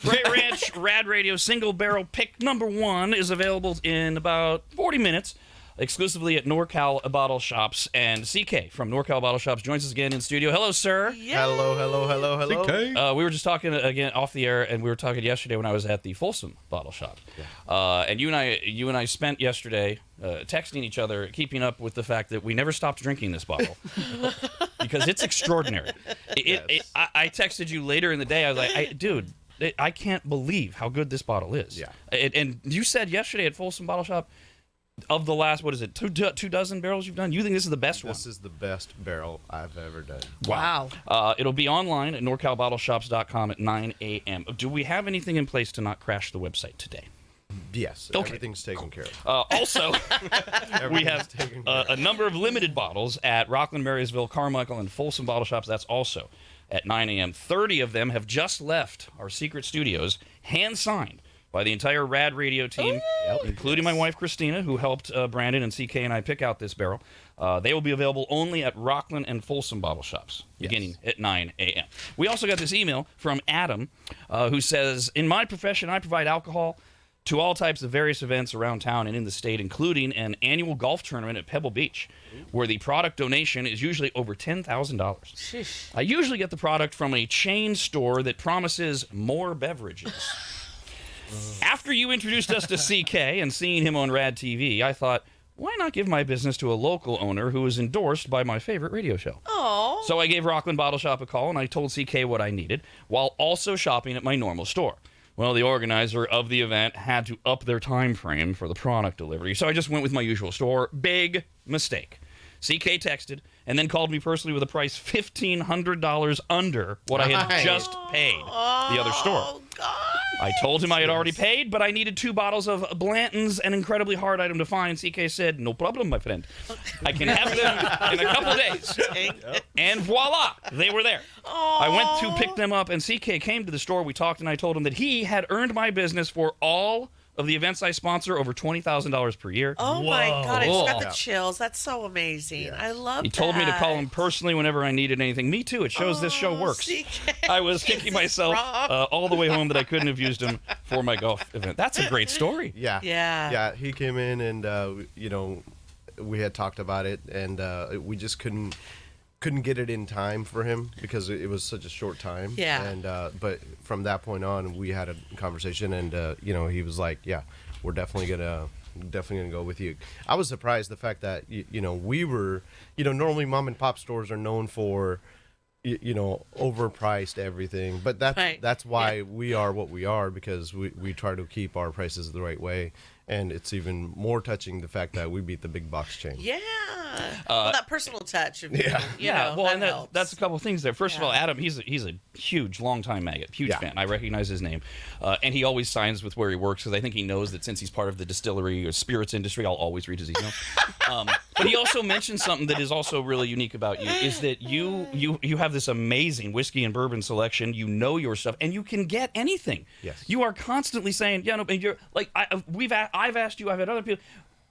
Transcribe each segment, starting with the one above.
Prairie Ranch Rad Radio single barrel pick number 1 is available in about 40 minutes. Exclusively at NorCal Bottle Shops. And CK from NorCal Bottle Shops joins us again in studio. Hello, sir. Yeah. Hello. CK. We were just talking again off the air, and we were talking yesterday when I was at the Folsom Bottle Shop. Yeah. And you and I spent yesterday texting each other, keeping up with the fact that we never stopped drinking this bottle because it's extraordinary. I texted you later in the day. I was like, dude, I can't believe how good this bottle is. Yeah. And you said yesterday at Folsom Bottle Shop, of the last, what is it, two dozen barrels you've done, you think this is the best one? This is the best barrel I've ever done. Wow. It'll be online at NorCalBottleShops.com at 9 a.m. Do we have anything in place to not crash the website today? Yes. Okay. Everything's taken care of. Also, we have a number of limited bottles at Rockland, Marysville, Carmichael, and Folsom Bottle Shops. That's also at 9 a.m. 30 of them have just left our secret studios, hand-signed by the entire Rad Radio team, including my wife, Christina, who helped Brandon and CK and I pick out this barrel. They will be available only at Rockland and Folsom Bottle Shops, beginning at 9 a.m. We also got this email from Adam, who says, in my profession, I provide alcohol to all types of various events around town and in the state, including an annual golf tournament at Pebble Beach, where the product donation is usually over $10,000. I usually get the product from a chain store that promises more beverages. After you introduced us to CK and seeing him on RADTV, I thought, why not give my business to a local owner who is endorsed by my favorite radio show? Oh. So I gave Rockland Bottle Shop a call, and I told CK what I needed, while also shopping at my normal store. Well, the organizer of the event had to up their time frame for the product delivery, so I just went with my usual store. Big mistake. CK texted and then called me personally with a price $1,500 under what I had just paid the other store. Oh, God. I told him I had already paid, but I needed 2 bottles of Blanton's, an incredibly hard item to find. CK said, no problem, my friend. I can have them in a couple days. And voila, they were there. I went to pick them up, and CK came to the store. We talked, and I told him that he had earned my business for all of the events I sponsor, over $20,000 per year. Oh, my God. I just got the chills. That's so amazing. Yeah. I love that. He told me to call him personally whenever I needed anything. Me too. It shows this show works. CK. I was kicking myself all the way home that I couldn't have used him for my golf event. That's a great story. Yeah. He came in and, we had talked about it, and we just couldn't get it in time for him because it was such a short time. Yeah. And but from that point on, we had a conversation, and he was like, "Yeah, we're definitely gonna go with you." I was surprised the fact that we were, normally mom and pop stores are known for, overpriced everything, but that's why we are what we are, because we try to keep our prices the right way. And it's even more touching the fact that we beat the big box chain. Yeah. Well, that personal touch. Of, you know, well, and helps. that's a couple of things there. First of all, Adam, he's a huge, long-time maggot, huge fan. I recognize his name. And he always signs with where he works because I think he knows that since he's part of the distillery or spirits industry, I'll always read his email. But he also mentioned something that is also really unique about you, is that you have this amazing whiskey and bourbon selection. You know your stuff, and you can get anything. Yes. You are constantly saying, and you're like, I've asked you, I've had other people,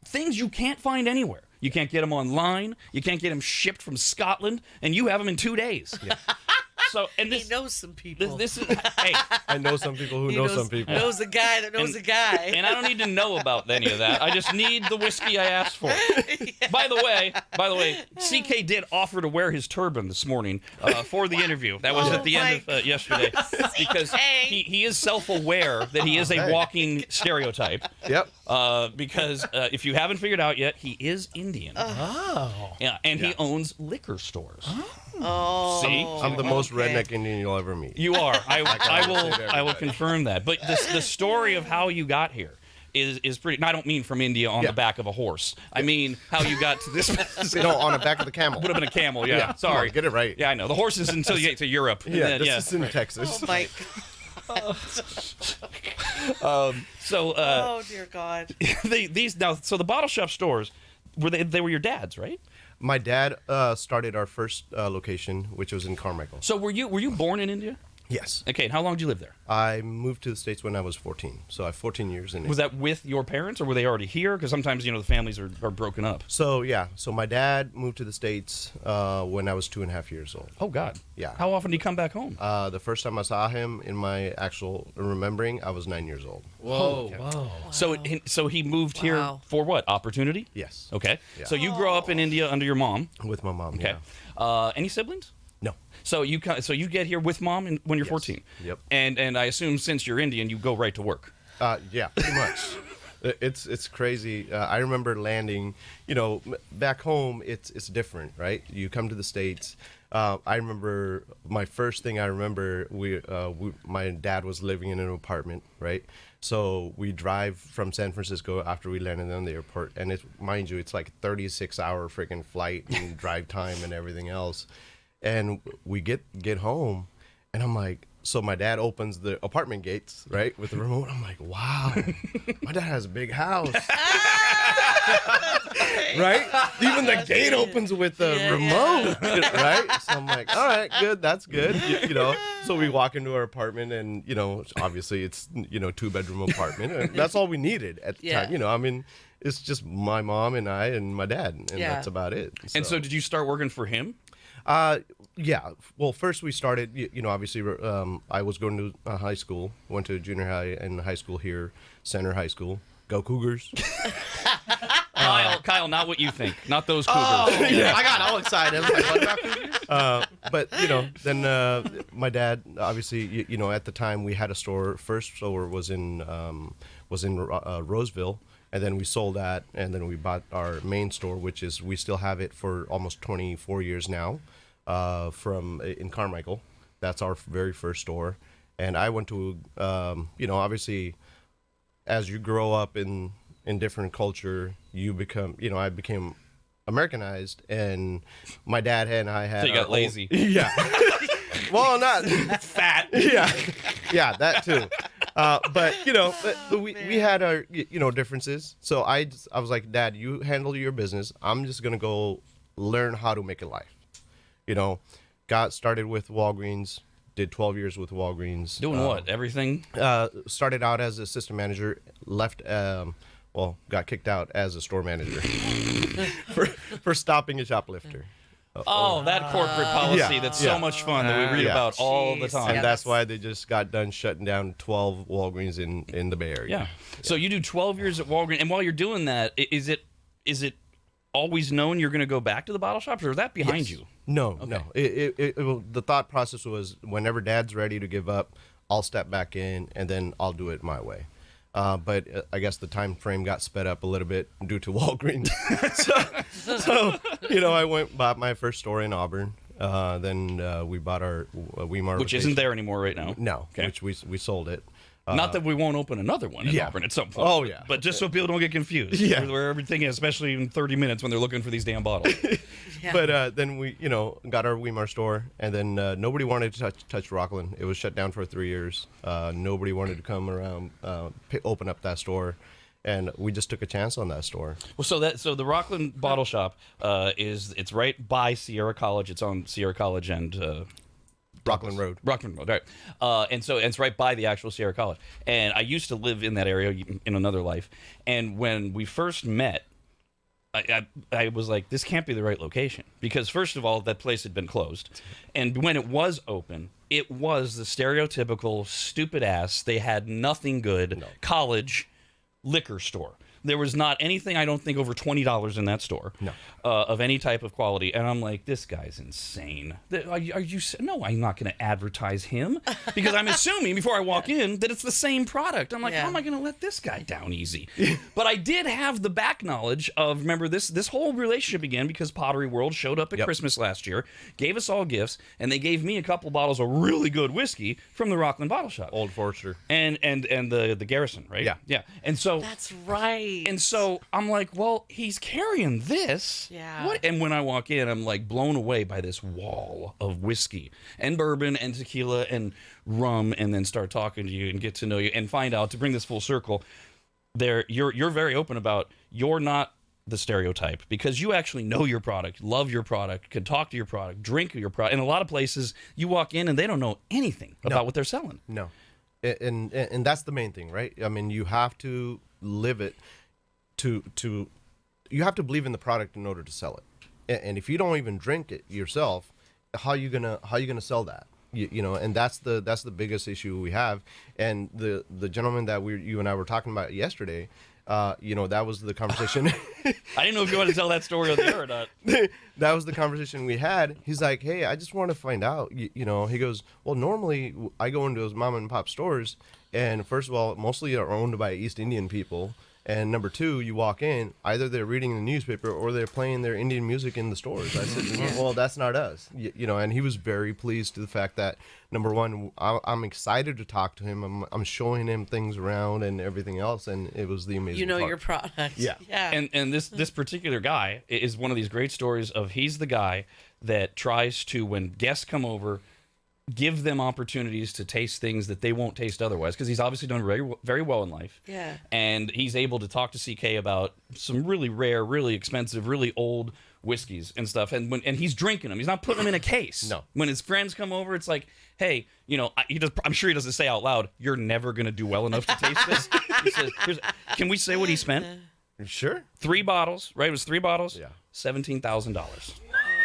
things you can't find anywhere. You can't get them online. You can't get them shipped from Scotland, and you have them in 2 days. Yeah. So, and this, he knows some people. This is, hey, I know some people who know some people. Knows a guy that knows a guy. And I don't need to know about any of that. I just need the whiskey I asked for. Yeah. By the way, CK did offer to wear his turban this morning for the interview. That was at the end of yesterday, because he is self-aware that he is a walking stereotype. Yep. Because if you haven't figured out yet, he is Indian. Yeah, and he owns liquor stores. Oh. See? I'm the most redneck Indian you'll ever meet. You are. I will confirm that. But the story of how you got here is pretty. And I don't mean from India on the back of a horse. I mean how you got to this. On the back of the camel. Would have been a camel. Yeah. Sorry. Come on, get it right. Yeah, I know. The horses until you get to Europe. Yeah. This is in Texas. Oh my God. Oh dear God. So the bottle shop stores they were your dad's, right? My dad started our first location, which was in Carmichael. So were you born in India? Yes. Okay, and how long did you live there? I moved to the States when I was 14, so I have 14 years in it. Was that with your parents, or were they already here? Because sometimes, the families are broken up. So, yeah. So my dad moved to the States when I was 2.5 years old. Oh, God. Yeah. How often did he come back home? The first time I saw him in my actual remembering, I was 9 years old. Whoa. Okay. Whoa. So he moved here Wow. for what? Opportunity? Yes. Okay. Yeah. So you grow up in India under your mom. With my mom, Okay. yeah. Any siblings? No. So you get here with mom when you're Yes. 14. Yep. And I assume since you're Indian, you go right to work. Yeah, pretty much. It's crazy. I remember landing, back home, it's different, right? You come to the States. I remember my first thing I remember, my dad was living in an apartment, right? So we drive from San Francisco after we landed on the airport. And mind you, it's like 36-hour freaking flight and drive time and everything else. And we get home, and I'm like, so my dad opens the apartment gates, right, with the remote. I'm like, wow, my dad has a big house. Right? Even the gate opens with the remote, right? So I'm like, all right, good, that's good. So we walk into our apartment, and, obviously it's, 2-bedroom apartment. And that's all we needed at the time. It's just my mom and I and my dad, and that's about it. And so did you start working for him? Yeah. Well, first we started, obviously, I was going to high school, went to junior high and high school here, Center High School. Go Cougars. Kyle, not what you think. Not those Cougars. I got all excited. I was like, what about Cougars? But, then my dad, obviously, at the time we had a store. First store was in Roseville. And then we sold that, and then we bought our main store, which is, we still have it for almost 24 years now, in Carmichael. That's our very first store. And I went to, obviously, as you grow up in different culture, you become, I became Americanized, and my dad and I had. So you got lazy. Yeah. Well, not Fat. Yeah, that too. But we had our differences. So I was like, Dad, you handle your business. I'm just gonna go learn how to make a life. Got started with Walgreens. Did 12 years with Walgreens. Doing what? Everything? Started out as assistant manager. Left. Got kicked out as a store manager for stopping a shoplifter. Oh, that corporate policy that's so much fun that we read about all the time. And that's why they just got done shutting down 12 Walgreens in the Bay Area. Yeah. So you do 12 years at Walgreens, and while you're doing that, is it always known you're going to go back to the bottle shops, or is that behind you? No. The thought process was, whenever Dad's ready to give up, I'll step back in, and then I'll do it my way. But I guess the time frame got sped up a little bit due to Walgreens. so I bought my first store in Auburn. Then we bought our Weimar, Which isn't there anymore right now. No, Okay. which we sold it. Not that we won't open another one in Auburn at some point. Oh, yeah. But just so people don't get confused. Yeah. Where everything is, especially in 30 minutes when they're looking for these damn bottles. Yeah. But then we, got our Weimar store, and then nobody wanted to touch Rockland. It was shut down for 3 years. Nobody wanted to come around, open up that store, and we just took a chance on that store. Well, so the Rockland Bottle Shop it's right by Sierra College. It's on Sierra College and Rockland Road. Rockland Road, right. And it's right by the actual Sierra College. And I used to live in that area in another life. And when we first met, I was like, this can't be the right location. Because first of all, that place had been closed. And when it was open, it was the stereotypical stupid ass, they had nothing good, college liquor store. There was not anything, I don't think, over $20 in that store. No. Of any type of quality. And I'm like, this guy's insane. Are you? No, I'm not going to advertise him. Because I'm assuming before I walk in that it's the same product. I'm like, how am I going to let this guy down easy? But I did have the back knowledge of, remember, this whole relationship began because Pottery World showed up at Christmas last year, gave us all gifts, and they gave me a couple bottles of really good whiskey from the Rockland Bottle Shop. Old Forester. And the Garrison, right? Yeah. Yeah. And so... That's right. And so I'm like, well, he's carrying this. Yeah. What? And when I walk in, I'm like blown away by this wall of whiskey and bourbon and tequila and rum, and then start talking to you and get to know you and find out, to bring this full circle, you're very open about, you're not the stereotype because you actually know your product, love your product, can talk to your product, drink your product. In a lot of places, you walk in and they don't know anything about what they're selling. No. And that's the main thing, right? I mean, you have to live it to you have to believe in the product in order to sell it. And if you don't even drink it yourself, how you gonna sell that? You know, and that's the biggest issue we have. And the gentleman that you and I were talking about yesterday, you know, that was the conversation. I didn't know if you wanted to tell that story on the air or not. That was the conversation we had. He's like, hey, I just want to find out, you know, he goes, well, normally I go into those mom and pop stores, and first of all, mostly are owned by East Indian people. And number two, you walk in, either they're reading the newspaper or they're playing their Indian music in the stores. I said, well, that's not us. You know, and he was very pleased to the fact that, number one, I'm excited to talk to him. I'm showing him things around and everything else, and it was the amazing part. your product. Yeah. And this particular guy is one of these great stories of he's the guy that tries to, when guests come over, give them opportunities to taste things that they won't taste otherwise, because he's obviously done very, very well in life. Yeah. And he's able to talk to CK about some really rare, really expensive, really old whiskeys and stuff. And he's drinking them. He's not putting them in a case. No. When his friends come over, it's like, hey, you know, I'm sure he doesn't say out loud, you're never going to do well enough to taste this. He says, can we say what he spent? Sure. 3 bottles, right? It was 3 bottles. Yeah. $17,000.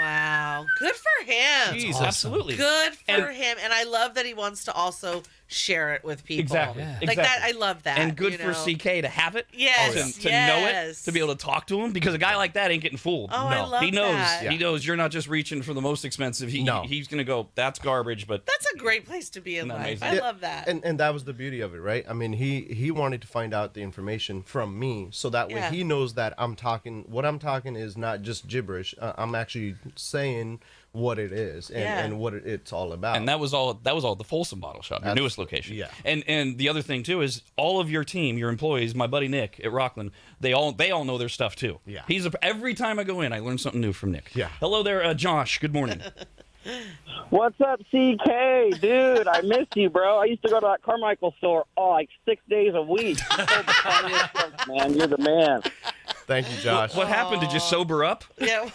Wow. Good for him. Jesus. Absolutely. Good for him. And I love that he wants to also share it with people. Exactly. Like Exactly. that. I love that. And good you for know? CK to have it. Yes. To know it, to be able to talk to him, because a guy like that ain't getting fooled. Oh, I love he knows. that. He knows you're not just reaching for the most expensive. He's gonna go, that's garbage, but That's a great place to be in Isn't that life. amazing? I love that. And that was the beauty of it, right? I mean, he wanted to find out the information from me, so that way Yeah. he knows that what I'm talking is not just gibberish. I'm actually saying what it is and what it's all about. and that was all at the Folsom Bottle Shop, your newest location. Yeah. And the other thing too is all of your team, your employees, my buddy Nick at Rockland, they all know their stuff too. Yeah. Every time I go in, I learn something new from Nick. Yeah. Hello there, Josh. Good morning. What's up, CK? Dude, I missed you, bro. I used to go to that Carmichael store like 6 days a week. Man, you're the man. Thank you, Josh. What happened? Did you sober up? Yeah.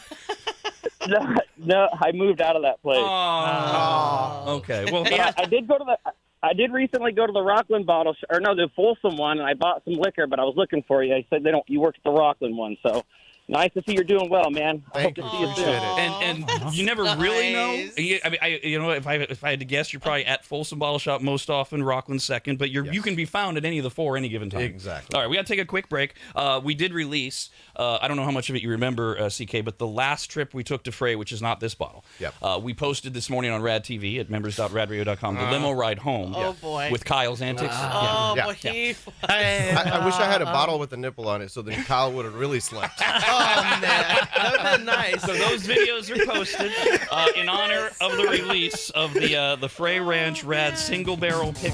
No, I moved out of that place. Oh. Okay. Well, But I did go to the. I did recently go to the Rockland the Folsom one, and I bought some liquor. But I was looking for you. I said you work at the Rockland one, so nice to see you're doing well, man. Thank Hope you. to see you Appreciate soon. it. And you never really know. nice. I mean, if I had to guess, you're probably at Folsom Bottle Shop most often, Rockland second, but you can be found at any of the 4 any given time. Exactly. All right, we got to take a quick break. We did release. I don't know how much of it you remember, CK, but the last trip we took to Frey, which is not this bottle. Yep. We posted this morning on RADTV at members.radradio.com the limo ride home. Oh, boy. With Kyle's antics. Oh, Yeah. boy. I wish I had a bottle with a nipple on it, so then Kyle would have really slept. Oh, man. That would have been nice. So those videos are posted in honor of the release of the Frey Ranch Rad single barrel pick.